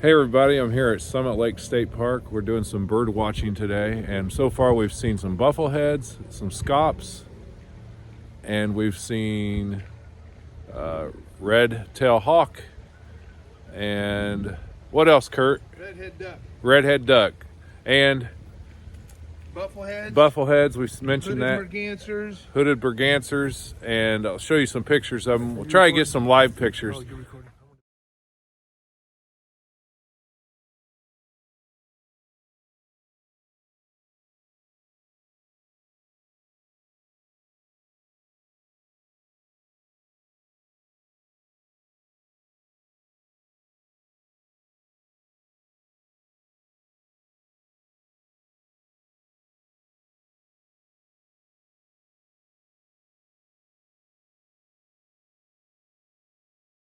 Hey everybody, I'm here at Summit Lake State Park. We're doing some bird watching today, and so far we've seen some buffleheads, some scops, and we've seen red-tailed hawk, and what else, Kurt? Redhead duck. Redhead duck, and Buffleheads. buffleheads. We've mentioned that. Hooded mergansers. Hooded bergansers, and I'll show you some pictures of them. We'll try to get some live pictures. Oh, you're recording.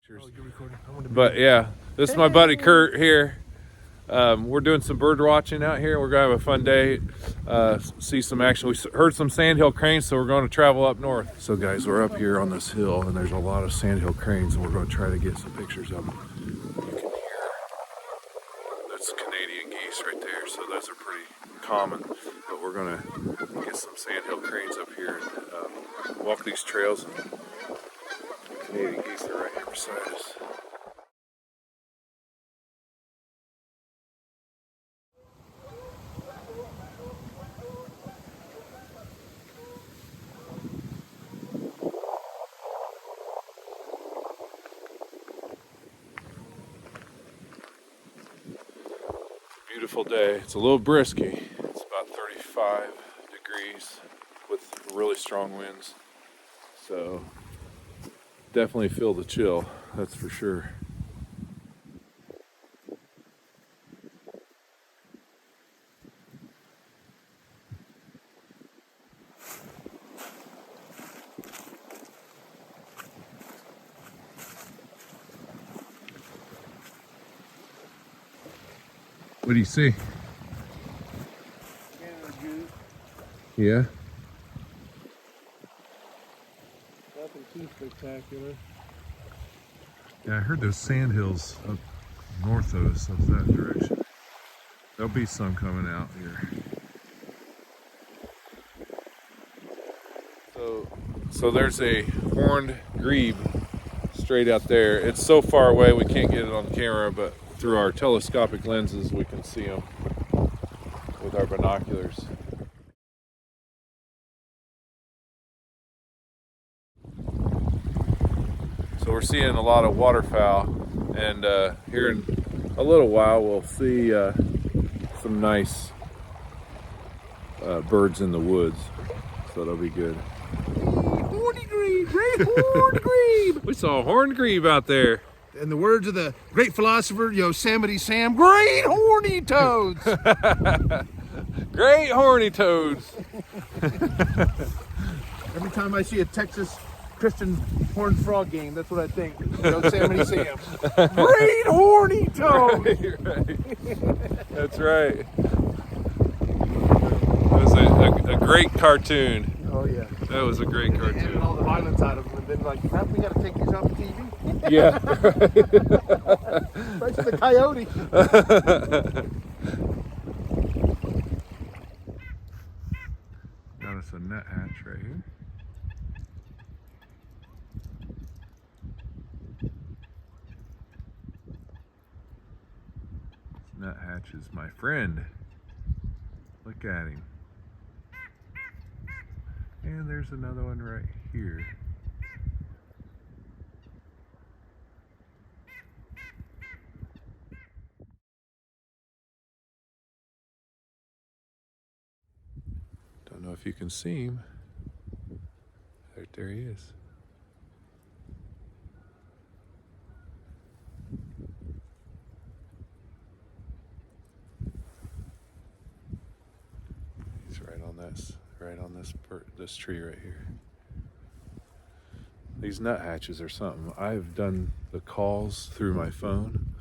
Oh, you're recording. But yeah, this is my buddy Kurt here. We're doing some bird watching out here. We're gonna have a fun day, see some action. We heard some sandhill cranes, so we're going to travel up north. So guys, we're up here on this hill, and there's a lot of sandhill cranes, and we're going to try to get some pictures of them. You can hear that's Canadian geese right there, so those are pretty common. But we're going to get some sandhill cranes up here and walk these trails. And Canadian geese are right here beside us. Beautiful day. It's a little brisky. It's about 35 degrees with really strong winds. So definitely feel the chill, that's for sure. What do you see? Canada goose. Yeah. Nothing too spectacular. Yeah, I heard those sandhills up north of us, up that direction. There'll be some coming out here. So there's a horned grebe straight out there. It's so far away we can't get it on camera, but through our telescopic lenses we can see them with our binoculars. So we're seeing a lot of waterfowl, and here in a little while we'll see some nice birds in the woods, so that'll be good. Horny grebe, great horned grebe. We saw a horned grebe out there. In the words of the great philosopher Yosemite Sam, great horny toads. Great horny toads. Every time I see a Texas Christian horned frog game, that's what I think. Yosemite Sam. Great horny toads. Right. That's right. That was a great cartoon. Oh yeah. That was a great And cartoon. all the violence out of them, and then like, crap, we got to take these off the TV. Yeah. Right to the coyote. Got us a nuthatch right here. Nuthatch is my friend. Look at him. And there's another one right here. Don't know if you can see him. Right there he is. He's right on this tree right here. These nuthatches are something. I've done the calls through my phone,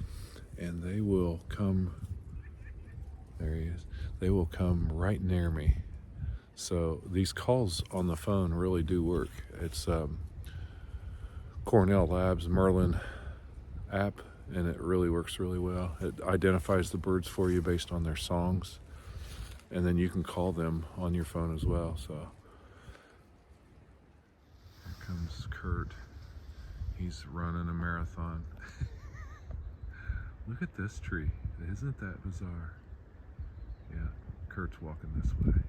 and they will come. There he is. They will come right near me. So these calls on the phone really do work. It's Cornell Labs Merlin app, and it really works really well. It identifies the birds for you based on their songs, and then you can call them on your phone as well. So here comes Kurt. He's running a marathon. Look at this tree. Isn't that bizarre? Yeah, Kurt's walking this way.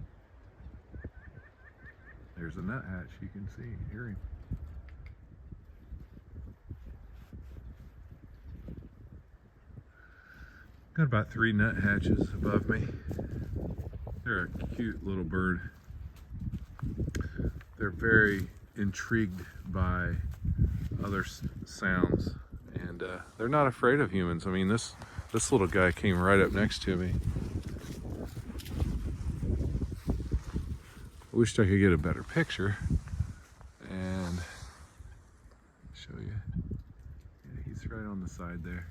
There's a nuthatch, you can see, hear him. Got about 3 nuthatches above me. They're a cute little bird. They're very intrigued by other sounds, and they're not afraid of humans. I mean, this little guy came right up next to me. I wished I could get a better picture and show you. Yeah, he's right on the side there.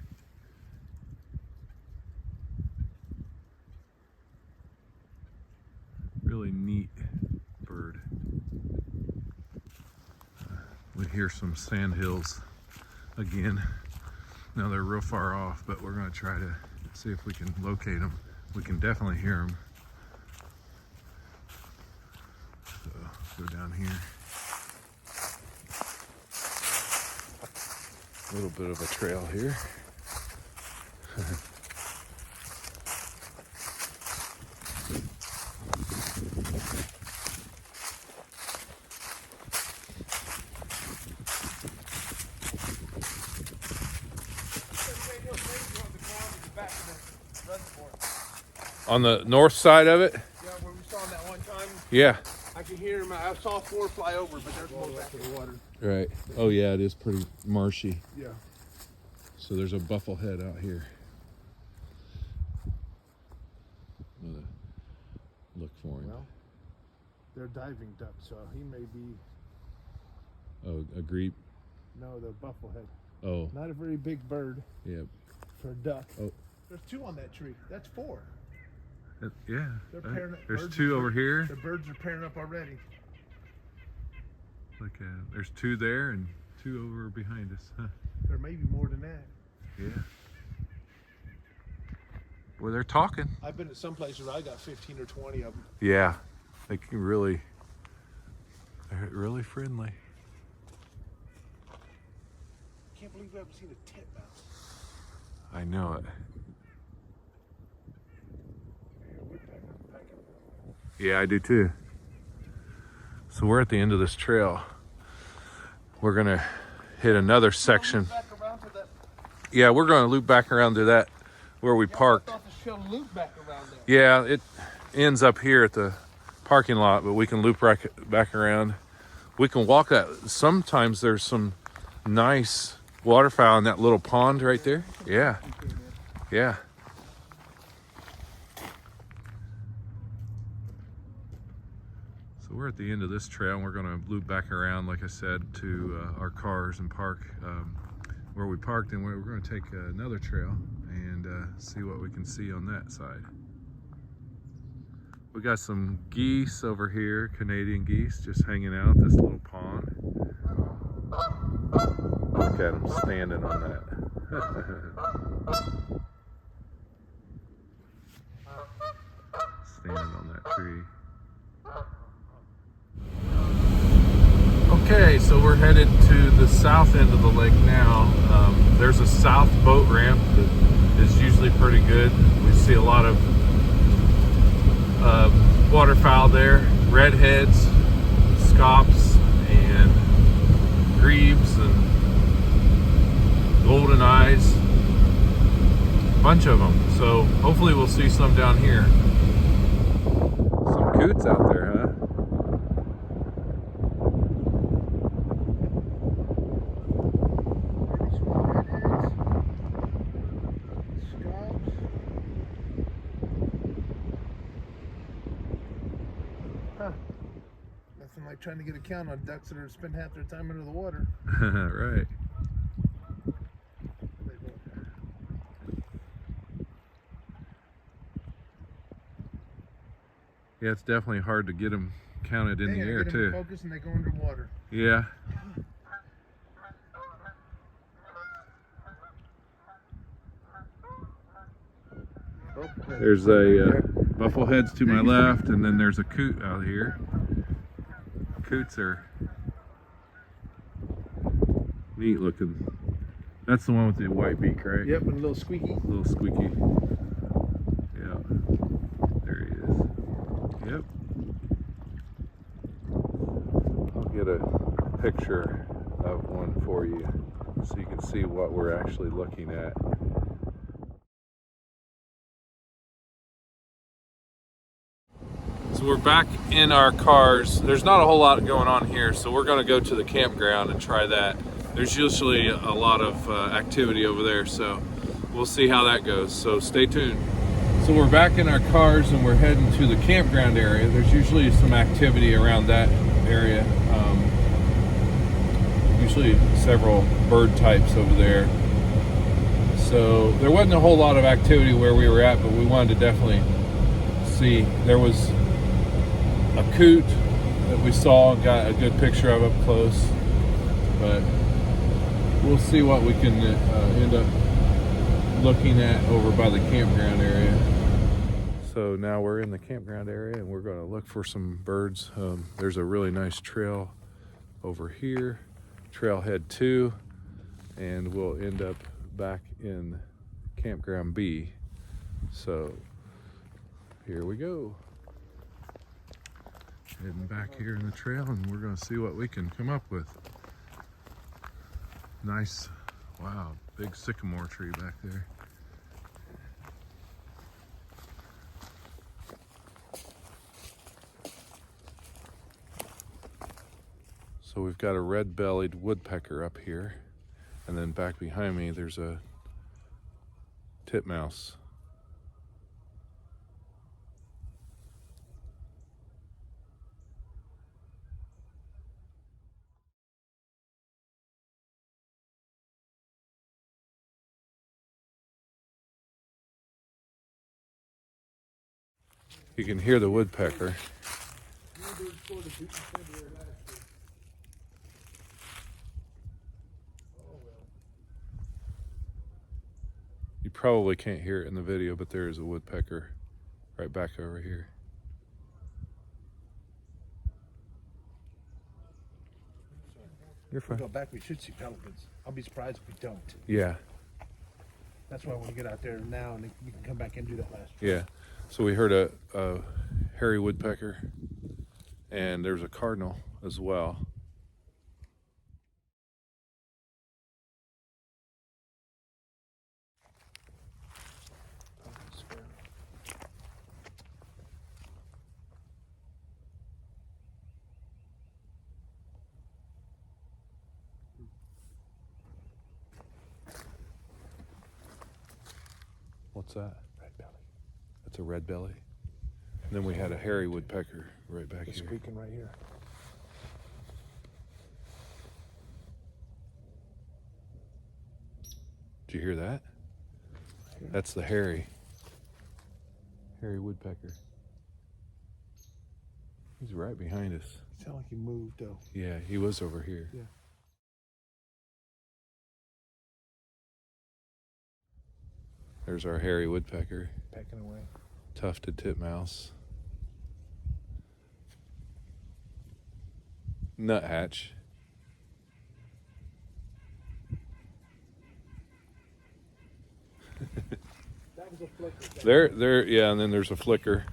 Really neat bird. We hear some sandhills again. Now they're real far off, but we're going to try to see if we can locate them. We can definitely hear them. So go down here. A little bit of a trail here. On the north side of it? Yeah, where we saw him that one time. Yeah. I could hear him. I saw 4 fly over, but there's more back in the water. Right. Oh yeah, it is pretty marshy. Yeah. So there's a bufflehead out here. I'm gonna look for him. Well, they're diving ducks, so he may be. Oh, a greep. No, the bufflehead. Oh, Not a very big bird yeah. for a duck. Oh. There's 2 on that tree. That's 4. Yeah. They're pairing up. There's Birds 2 are- over here. The birds are pairing up already. Look at it. There's 2 there and 2 over behind us. Huh. There may be more than that. Yeah. Well, they're talking. I've been at some places where I got 15 or 20 of them. Yeah. They can really. They're really friendly. Can't believe we haven't seen a titmouse. I know it. Yeah, I do too. So we're at the end of this trail. We're gonna hit another section. Back around to that. Yeah, we're gonna loop back around to that where we parked. I thought the trail looped back around there. Yeah, it ends up here at the parking lot, but we can loop right back around. We can walk that. Sometimes there's some nice waterfowl in that little pond right there. Yeah, yeah. So we're at the end of this trail, and we're going to loop back around, like I said, to our cars and park where we parked, and we're going to take another trail and see what we can see on that side. We got some geese over here, Canadian geese, just hanging out this little pond. Look at them standing on that. Standing on that tree. Okay, so we're headed to the south end of the lake now. There's a south boat ramp that is usually pretty good. We see a lot of waterfowl there, redheads, scops, and grebes, and golden eyes, a bunch of them. So hopefully we'll see some down here. Some coots out there, huh? Nothing like trying to get a count on ducks that are spend half their time under the water. Right. Yeah, it's definitely hard to get them counted in the air too. Focus and they go underwater. Yeah. There's a buffleheads to my left, and then there's a coot out here. Coots are neat looking. That's the one with the white beak, right? Yep, and a little squeaky. A little squeaky. Yeah. There he is. Yep. I'll get a picture of one for you so you can see what we're actually looking at. So we're back in our cars. There's not a whole lot going on here, so we're going to go to the campground and try that. There's usually a lot of activity over there, so we'll see how that goes. So stay tuned. So we're back in our cars and we're heading to the campground area. There's usually some activity around that area. Usually several bird types over there. So there wasn't a whole lot of activity where we were at, but we wanted to definitely see. There was a coot that we saw and got a good picture of up close, but we'll see what we can end up looking at over by the campground area. So now we're in the campground area and we're going to look for some birds. There's a really nice trail over here, trailhead 2, and we'll end up back in campground B. So here we go. Heading back here in the trail, and we're going to see what we can come up with. Nice, wow, big sycamore tree back there. So we've got a red-bellied woodpecker up here, and then back behind me there's a titmouse. You can hear the woodpecker. You probably can't hear it in the video, but there is a woodpecker right back over here. You're If we fine. go back, we should see pelicans. I'll be surprised if we don't. Yeah, That's why I want to get out there now, and we can come back and do that last. yeah. So we heard a hairy woodpecker, and there's a cardinal as well. What's that? Red belly. That's a red belly. And then we had a hairy woodpecker right back It's here. squeaking right here. Did you hear that? That's the hairy woodpecker. He's right behind us. It sounded like he moved though. Yeah, he was over here. Yeah. There's our hairy woodpecker. Pecking away. Tufted titmouse. Nuthatch. That was a flicker. There, yeah, and then there's a flicker.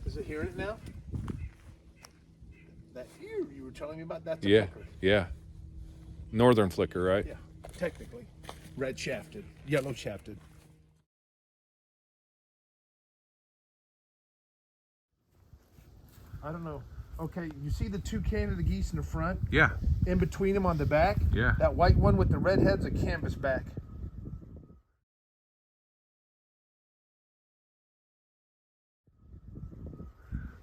Is it hearing it now? That ear you were telling me about, that's a Yeah, flicker. yeah. Northern flicker, right? Yeah, technically. Red shafted, yellow shafted. I don't know. Okay, you see the two Canada geese in the front? Yeah, In between them on the back? yeah. That white one with the red head's a canvasback.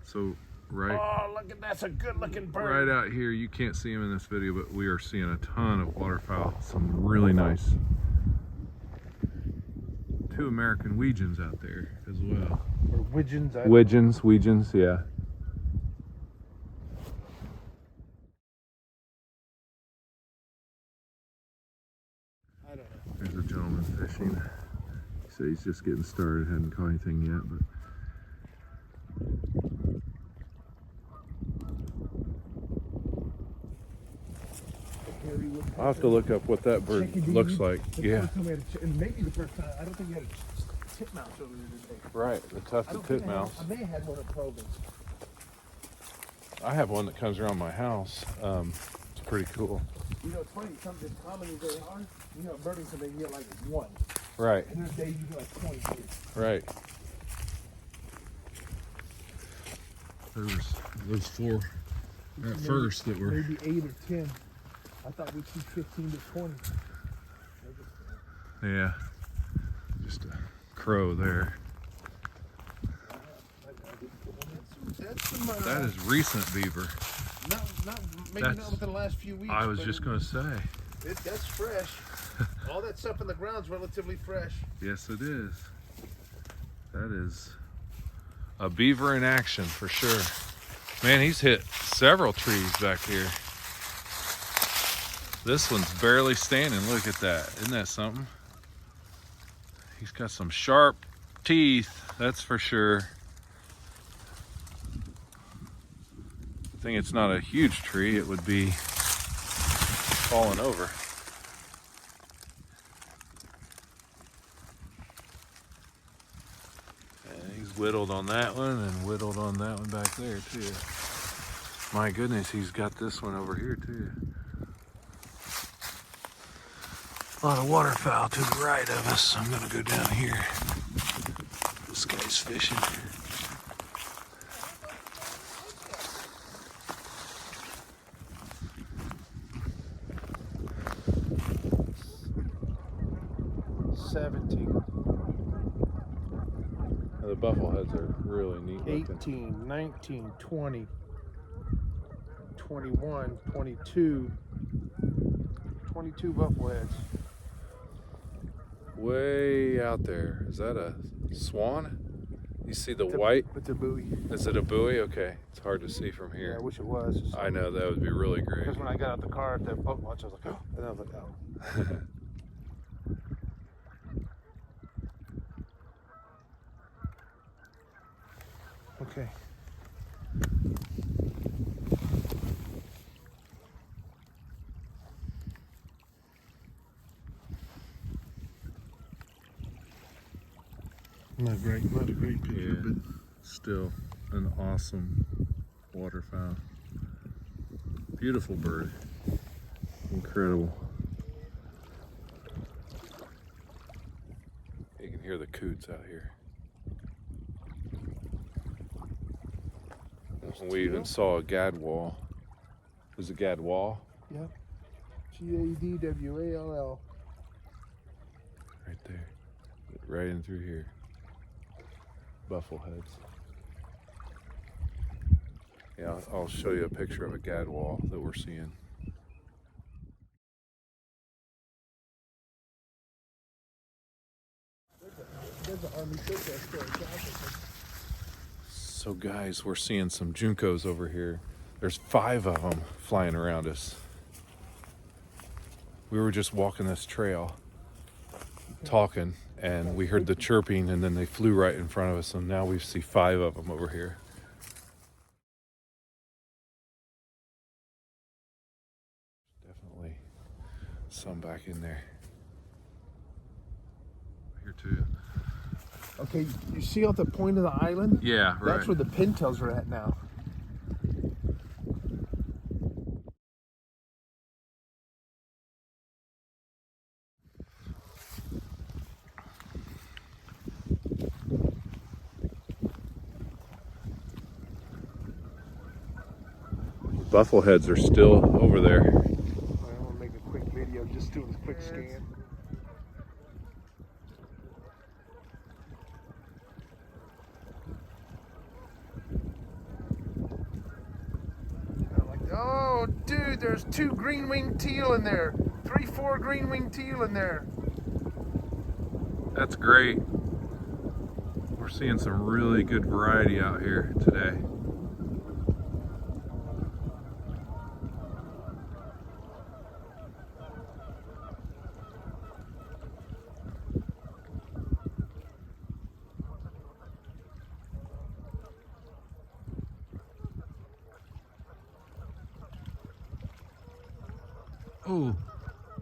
So right Oh, look at that's a good looking bird. right out here, you can't see them in this video, but we are seeing a ton of waterfowl. Some really nice. Two American Weejuns out there as well. Or widgeons. Weejuns, yeah. I don't know. There's a gentleman fishing. said he's just getting started, hadn't caught anything yet, but I'll have to look up what that bird looks like. Yeah. And maybe the first time, I don't think you had a titmouse over there today. Right, the tufted titmouse. I may have had one at Providence. I have one that comes around my house. It's pretty cool. You know, it's funny, something as common as they are, you know, birding something, you get like one. Right, And there's days you get like 22. right. Those four at first that were. Maybe 8 or 10. I thought we'd see 15 to 20. Yeah, just a crow there. That's some, That is recent beaver. Maybe not within the last few weeks. I was but just going to say. That's fresh. All that stuff in the ground's relatively fresh. Yes, it is. That is a beaver in action for sure. Man, he's hit several trees back here. This one's barely standing. Look at that. Isn't that something? He's got some sharp teeth, that's for sure. I think it's not a huge tree. It would be falling over. And he's whittled on that one and whittled on that one back there too. My goodness, he's got this one over here too. A lot of waterfowl to the right of us. I'm gonna go down here. This guy's fishing. The buffleheads are really neat looking. 18, 19, 20, 21, 22, 22 buffleheads. Way out there. Is that a swan? You see the white? It's a buoy. Is it a buoy? Okay. It's hard to see from Yeah, here. I wish it was. I know, that would be really great. Because when I got out the car at that boat launch, I was like, oh, and I was like, oh. Okay. Not a great picture, Yeah. but Still an awesome waterfowl. Beautiful bird. Incredible. You can hear the coots out here. We even saw a gadwall. Is it gadwall? yeah. Gadwall. Right there. Right in through here. Buffleheads. Yeah, I'll show you a picture of a gadwall that we're seeing. There's an army protest there. So guys, we're seeing some juncos over here. There's 5 of them flying around us. We were just walking this trail, talking, and we heard the chirping, and then they flew right in front of us, and now we see 5 of them over here. Definitely some back in there. Here too. Okay, you see at the point of the island? Yeah, right. That's where the pintails are at now. Buffleheads are still over there. I want to make a quick video, just doing a quick scan. Oh, dude, there's 2 green-winged teal in there. 3, 4 green-winged teal in there. That's great. We're seeing some really good variety out here today. Oh,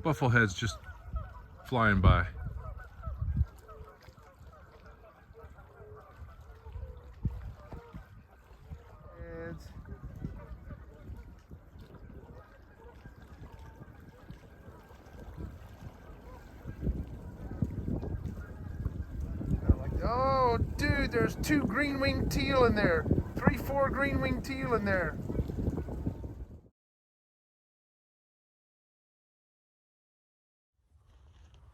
bufflehead's just flying by. Oh, dude, there's 2 green-winged teal in there. 3, 4 green-winged teal in there.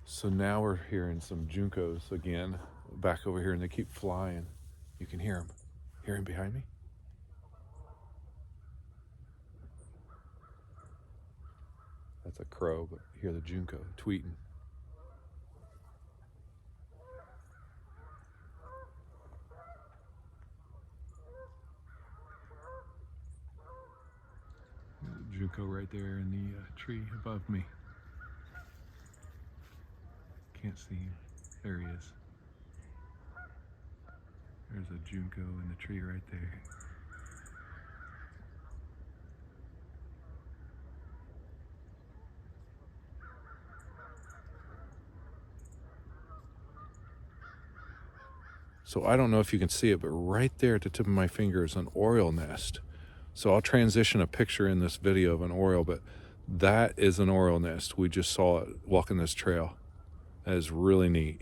So now we're hearing some juncos again, back over here, and they keep flying. You can hear them. Hear him behind me? That's a crow, but hear the junco tweeting. Junco right there in the tree above me. Can't see him. There he is. There's a junco in the tree right there. So I don't know if you can see it, but right there at the tip of my finger is an oriole nest. So I'll transition a picture in this video of an oriole, but that is an oriole nest. We just saw it walking this trail. That is really neat.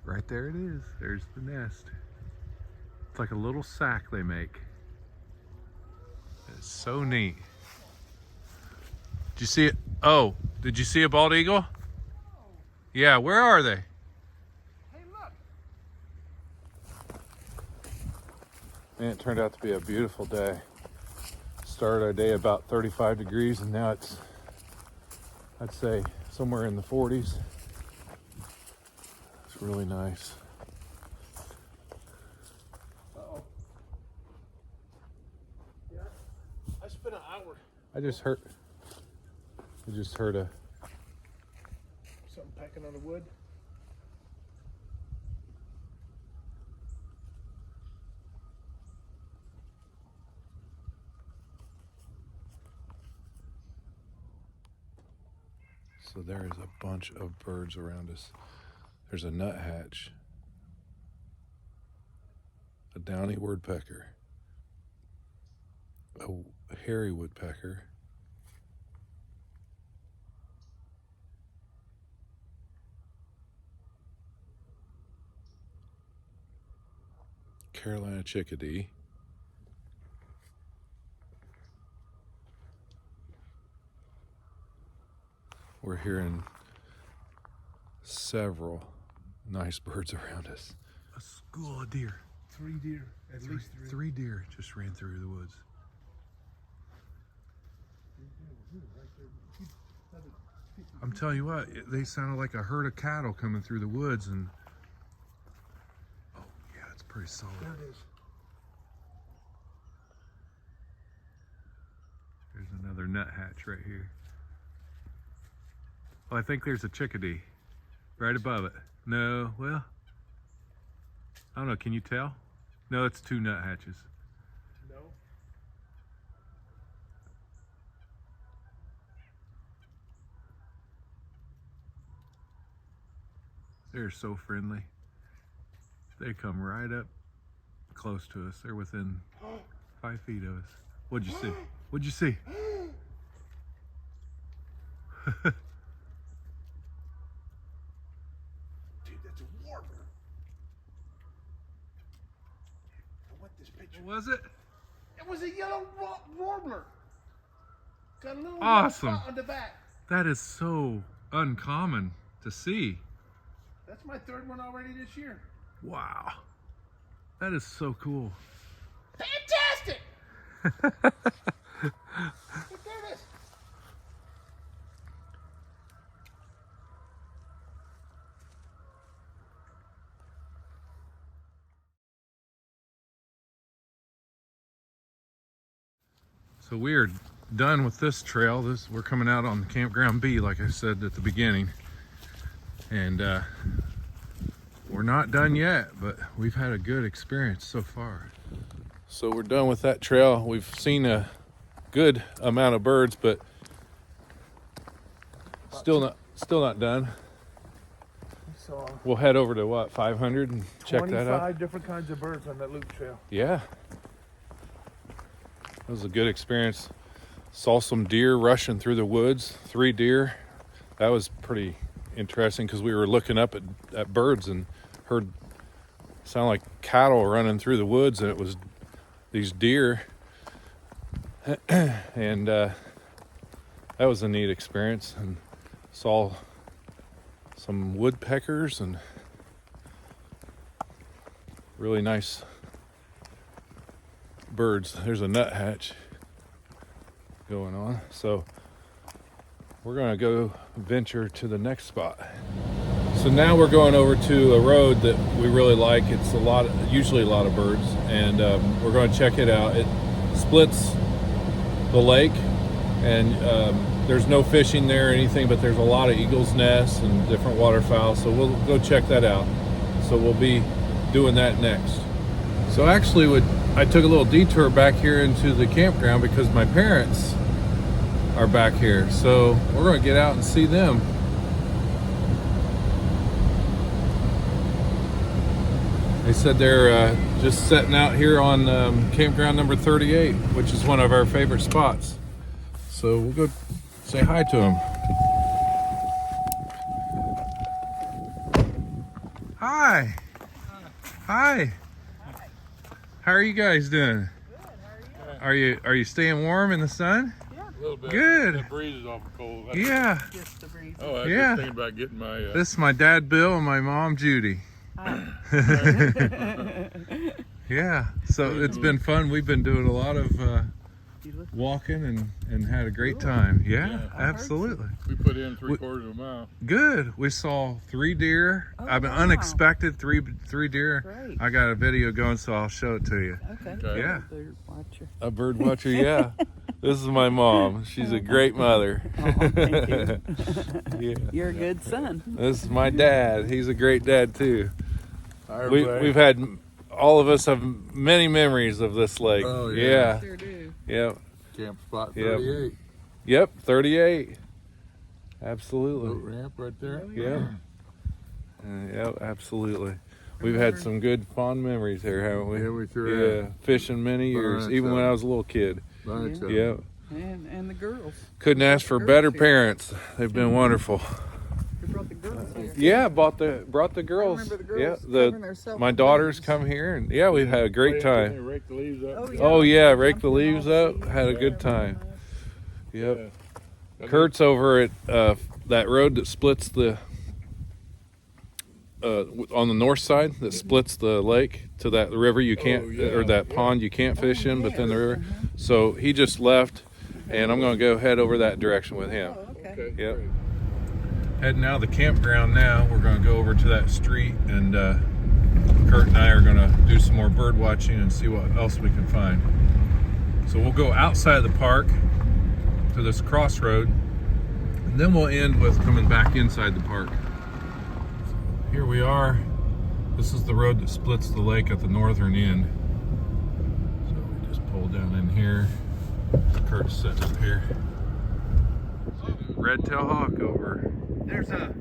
Right there it is. There's the nest. It's like a little sack they make. It's so neat. Did you see it? Oh, did you see a bald eagle? Yeah, where are they? Hey, look. Man, it turned out to be a beautiful day. Started our day about 35 degrees, and now it's, I'd say, somewhere in the 40s. It's really nice. Uh-oh. Yeah, I spent an hour. I just heard a Something pecking on the wood. So there is a bunch of birds around us. There's a nuthatch, a downy woodpecker, a hairy woodpecker, Carolina chickadee, we're hearing several nice birds around us. A school of deer. 3 deer, at least 3. 3 deer just ran through the woods. I'm telling you what, they sounded like a herd of cattle coming through the woods, and oh yeah, it's pretty solid. There it is. There's another nuthatch right here. Well, I think there's a chickadee right above it. No, well, I don't know, can you tell? No, it's 2 nuthatches. No. They're so friendly. They come right up close to us. They're within 5 feet of us. What'd you see? What'd you see? Dude, that's a warbler. I want this picture. What was it? It was a yellow warbler. Got a little Awesome. spot on the back. That is so uncommon to see. That's my 3rd one already this year. Wow. That is so cool. Fantastic! Look, there it is. So we're done with this trail. We're coming out on Campground B, like I said at the beginning. And we're not done yet, but we've had a good experience so far. So we're done with that trail. We've seen a good amount of birds, but still not done. So We'll head over to what, 500 and check that out. 25 different kinds of birds on that loop trail. Yeah. It was a good experience. Saw some deer rushing through the woods, 3 deer. That was pretty interesting because we were looking up at birds and heard sound like cattle running through the woods, and it was these deer. And that was a neat experience, and saw some woodpeckers and really nice birds. There's a nuthatch going on. So we're gonna go venture to the next spot. So now we're going over to a road that we really like. It's usually a lot of birds, and we're going to check it out. It splits the lake, and there's no fishing there or anything, but there's a lot of eagles' nests and different waterfowl. So we'll go check that out. So we'll be doing that next. So actually, I took a little detour back here into the campground because my parents are back here. So we're going to get out and see them. They said they're just setting out here on campground number 38, which is one of our favorite spots. So we'll go say hi to them. Hi. Hi. How are you guys doing? Good. How are you? Are you staying warm in the sun? Yeah. A little bit. Good. The breeze is awful cold. Yeah. Just the breeze. Oh, I was Yeah. just thinking about getting my. This is my dad Bill and my mom Judy. Yeah. So it's been fun. We've been doing a lot of walking and had a great time. Yeah, Yeah. absolutely. We put in 3/4 of a mile. Good. We saw 3 deer. Oh, I mean, wow. unexpected three deer. Great. I got a video going, so I'll show it to you. Okay. Okay. Yeah. Bird watcher. A bird watcher, yeah. This is my mom. She's a great mother. Oh, thank you. Yeah. You're a good son. This is my dad. He's a great dad too. Hi, We've everybody. had, all of us have many memories of this lake. Oh, yeah. Sure do. Yep. Camp spot Yep. 38. Yep. 38. Boat Absolutely. ramp right there. Yeah. Yep. Absolutely. We've had some good fond memories here, haven't we? Yeah, we sure Yeah. have. Fishing many years, Bunch even of when them. I was a little kid. Bunch of Yep. And the girls. Couldn't ask for better parents. They've been wonderful. You brought the girls here. Yeah, brought the girls. remember the girls Yeah, covering themselves my with daughters leaves. come here, and yeah, we've had a great They time. rake the leaves up. Oh, yeah. Oh yeah, rake the Jumping leaves off up. trees. Had a good time. Yep. Yeah. Kurt's over at that road that splits the on the north side that splits the lake to that river you can't, Oh, yeah, or that yeah. pond you can't fish in, but then the river. Uh-huh. So he just left, and I'm gonna go head over that direction with him. Oh, okay. Okay. Yep. great. Heading out of the campground now. We're going to go over to that street, and Kurt and I are going to do some more bird watching and see what else we can find. So we'll go outside of the park to this crossroad, and then we'll end with coming back inside the park. So here we are. This is the road that splits the lake at the northern end. So we just pull down in here. Kurt's sitting up here. Red-tailed hawk over. There's that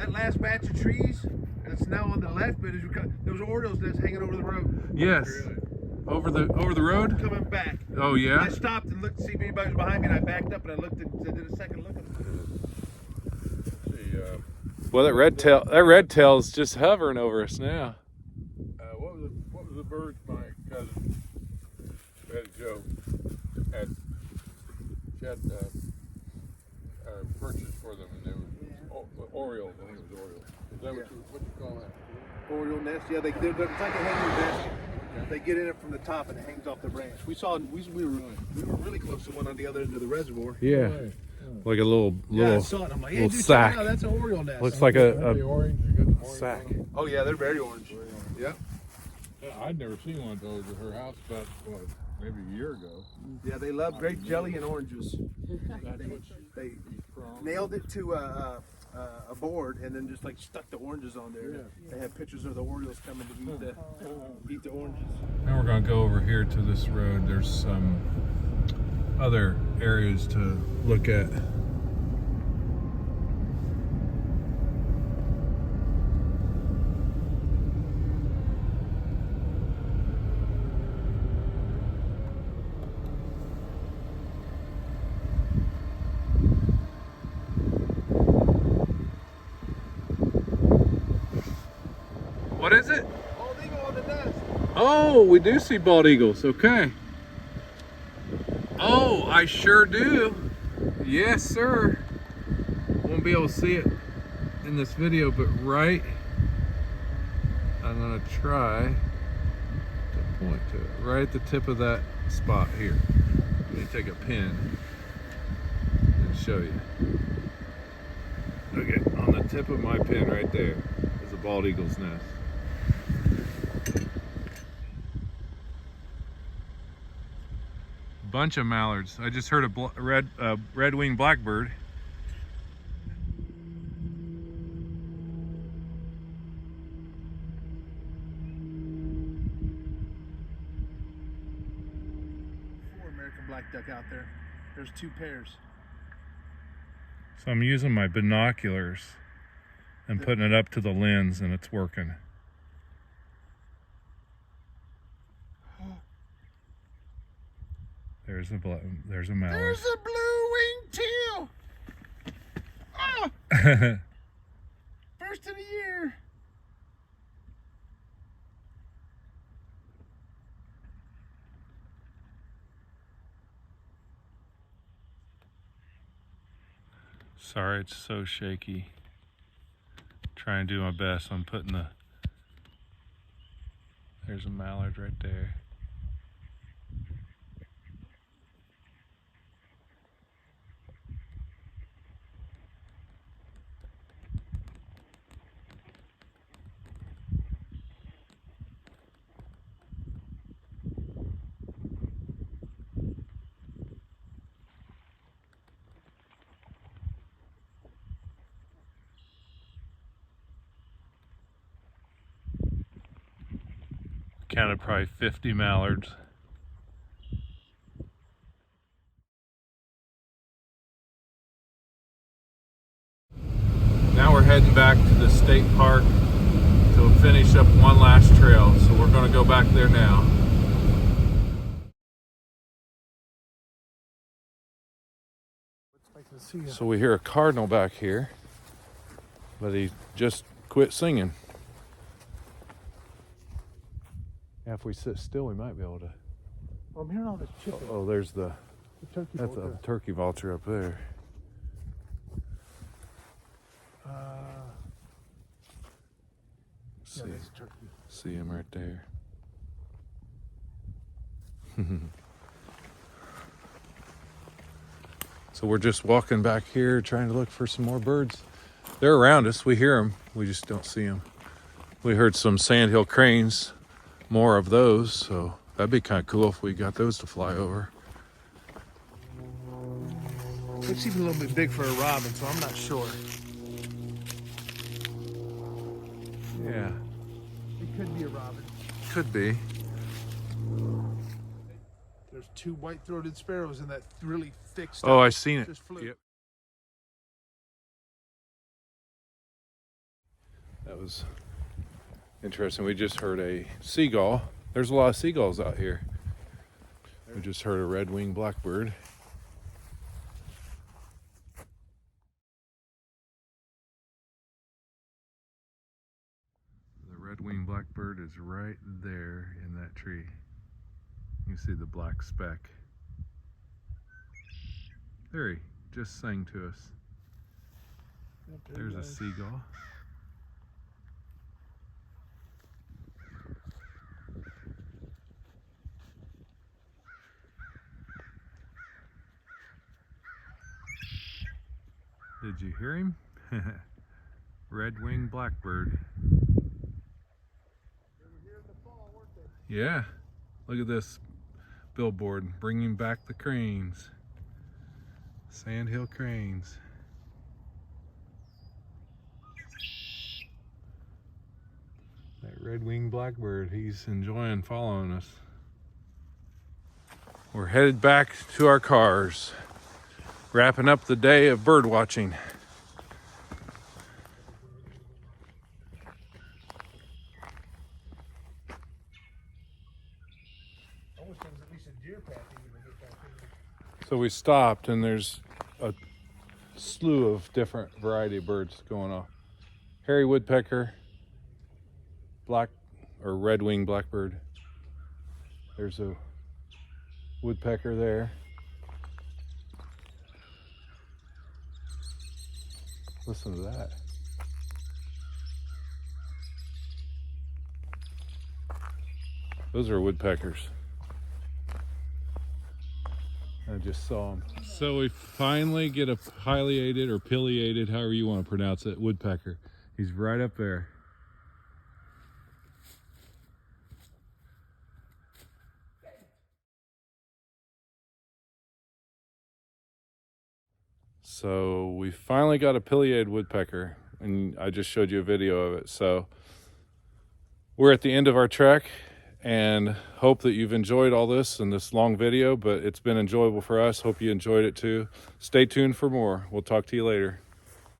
last batch of trees that's now on the left, but as you come, there was Orioles nest hanging over the road. Yes. Over the road? Coming back. Oh yeah. I stopped and looked to see if anybody was behind me, and I backed up and I looked and I did a second look. See, Well, that red tail's just hovering over us now. what was the bird my cousin Betty Joe had? She had purchased for them, and there was Orioles. I think it was Orioles. Is that what you call that? Oriole nest, yeah, it's like a hanging basket. They get in it from the top and it hangs off the branch. We were really close to one on the other end of the reservoir. Yeah. Right. Like a little Yeah, I saw it. I'm like, hey, little dude, sack. check it out, that's an Oriole nest. Looks like Are they a orange? They got the orange sack. on them? Oh yeah, they're very orange. Yeah. Yeah, I'd never seen one of those at her house, but maybe a year ago. Yeah, they love grape jelly and oranges. That's what They she's from. nailed it to a board and then just like stuck the oranges on there. They had pictures of the Orioles coming to eat the oranges. Now we're gonna go over here to this road. There's some other areas to look at. What is it? Bald eagle on the nest. Oh, we do see bald eagles. Okay. Oh, I sure do. Yes, sir. Won't be able to see it in this video, but right, I'm gonna try to point to it. Right at the tip of that spot here. Let me take a pin and show you. Okay, on the tip of my pin right there is a bald eagle's nest. Bunch of mallards. I just heard a red-winged blackbird. American black duck out there. There's 2 pairs. So I'm using my binoculars and putting it up to the lens, and it's working. There's a mallard. There's a blue-winged teal. Oh, first of the year. Sorry, it's so shaky. Trying to do my best. I'm putting there's a mallard right there. Counted probably 50 mallards. Now we're heading back to the state park to finish up one last trail. So we're going to go back there now. So we hear a cardinal back here, but he just quit singing. Yeah, if we sit still, we might be able to. Well, I'm hearing all this chicken. Oh, there's the turkey that's a turkey vulture up there. See, that's a turkey. see him right there. So we're just walking back here, trying to look for some more birds. They're around us. We hear them. We just don't see them. We heard some sandhill cranes. More of those, so that'd be kind of cool if we got those to fly over. It seems a little bit big for a robin, so I'm not sure. Yeah, It could be a robin. could be. There's 2 white-throated sparrows in that really thick stuff. Oh, I seen it. Just flew. Yep. That was interesting. We just heard a seagull. There's a lot of seagulls out here. We just heard a red-winged blackbird. The red-winged blackbird is right there in that tree. You can see the black speck. There he just sang to us. There's a seagull. Did you hear him? Red-winged blackbird. Yeah, look at this billboard, bringing back the cranes. Sandhill cranes. red-winged blackbird. He's enjoying following us. We're headed back to our cars, wrapping up the day of bird watching. I wish there was at least a deer path even to get back in. So we stopped and there's a slew of different variety of birds going off. Hairy woodpecker, black or red-winged blackbird. There's a woodpecker there. Listen to that. Those are woodpeckers. I just saw them. So we finally get a pileated or pileated, however you want to pronounce it, woodpecker. He's right up there. So we finally got a pileated woodpecker, and I just showed you a video of it. So we're at the end of our trek, and hope that you've enjoyed all this in this long video, but it's been enjoyable for us. Hope you enjoyed it too. Stay tuned for more. We'll talk to you later.